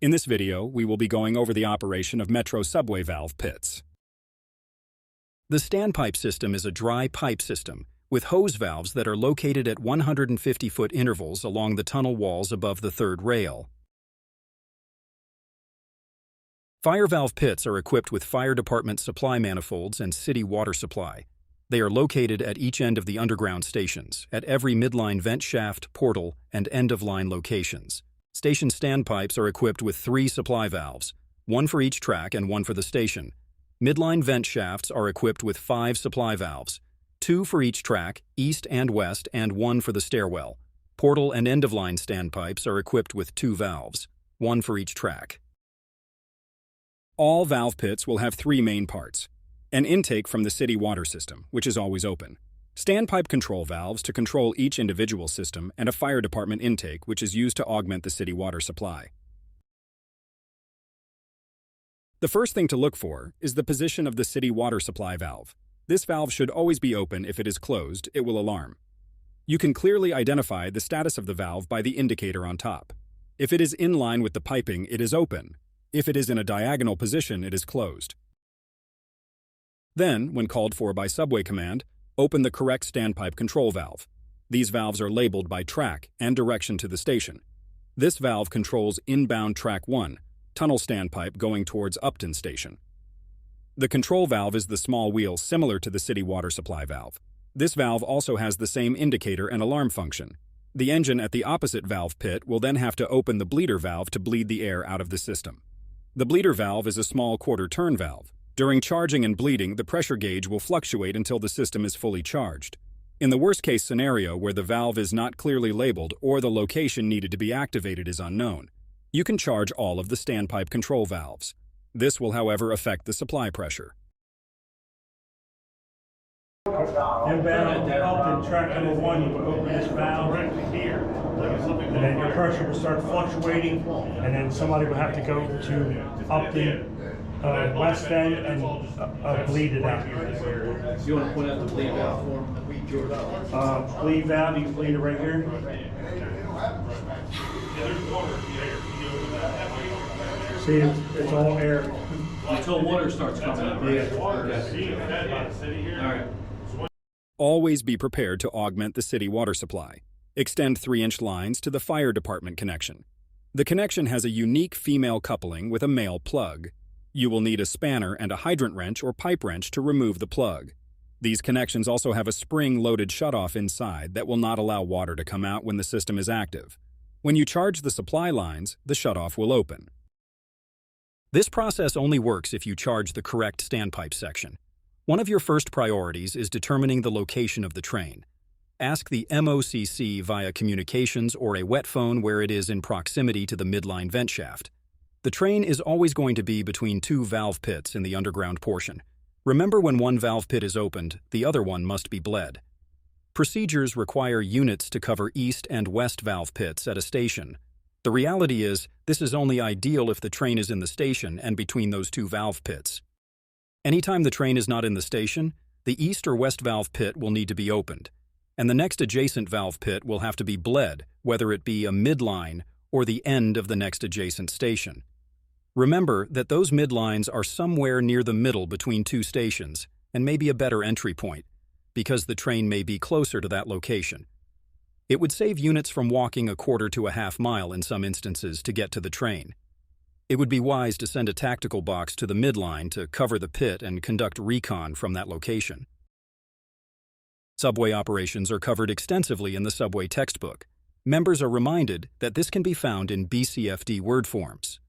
In this video, we will be going over the operation of Metro subway valve pits. The standpipe system is a dry pipe system with hose valves that are located at 150-foot intervals along the tunnel walls above the third rail. Fire valve pits are equipped with fire department supply manifolds and city water supply. They are located at each end of the underground stations, at every midline vent shaft, portal, and end-of-line locations. Station standpipes are equipped with 3 supply valves, 1 for each track and 1 for the station. Midline vent shafts are equipped with 5 supply valves, 2 for each track, east and west, and 1 for the stairwell. Portal and end-of-line standpipes are equipped with 2 valves, 1 for each track. All valve pits will have 3 main parts: an intake from the city water system, which is always open, standpipe control valves to control each individual system, and a fire department intake, which is used to augment the city water supply. The first thing to look for is the position of the city water supply valve. This valve should always be open. If it is closed, it will alarm. You can clearly identify the status of the valve by the indicator on top. If it is in line with the piping, it is open. If it is in a diagonal position, it is closed. Then, when called for by subway command, open the correct standpipe control valve. These valves are labeled by track and direction to the station. This valve controls inbound track 1, tunnel standpipe going towards Upton Station. The control valve is the small wheel similar to the city water supply valve. This valve also has the same indicator and alarm function. The engine at the opposite valve pit will then have to open the bleeder valve to bleed the air out of the system. The bleeder valve is a small quarter-turn valve. During charging and bleeding, the pressure gauge will fluctuate until the system is fully charged. In the worst-case scenario where the valve is not clearly labeled or the location needed to be activated is unknown, you can charge all of the standpipe control valves. This will, however, affect the supply pressure. Inbound up in track number 1, you will open this valve here, and then your pressure will start fluctuating, and then somebody will have to go to Upton west end and bleed it out. You want to point out the bleed valve for him? Bleed valve, you can bleed it right here. See, it's all air. Until water starts coming up. Yeah. All right. Always be prepared to augment the city water supply. Extend 3-inch lines to the fire department connection. The connection has a unique female coupling with a male plug. You will need a spanner and a hydrant wrench or pipe wrench to remove the plug. These connections also have a spring-loaded shutoff inside that will not allow water to come out when the system is active. When you charge the supply lines, the shutoff will open. This process only works if you charge the correct standpipe section. One of your first priorities is determining the location of the train. Ask the MOCC via communications or a wet phone where it is in proximity to the midline vent shaft. The train is always going to be between 2 valve pits in the underground portion. Remember, when one valve pit is opened, the other one must be bled. Procedures require units to cover east and west valve pits at a station. The reality is, this is only ideal if the train is in the station and between those 2 valve pits. Anytime the train is not in the station, the east or west valve pit will need to be opened, and the next adjacent valve pit will have to be bled, whether it be a midline or the end of the next adjacent station. Remember that those midlines are somewhere near the middle between 2 stations and may be a better entry point, because the train may be closer to that location. It would save units from walking a quarter to a half mile in some instances to get to the train. It would be wise to send a tactical box to the midline to cover the pit and conduct recon from that location. Subway operations are covered extensively in the subway textbook. Members are reminded that this can be found in BCFD word forms.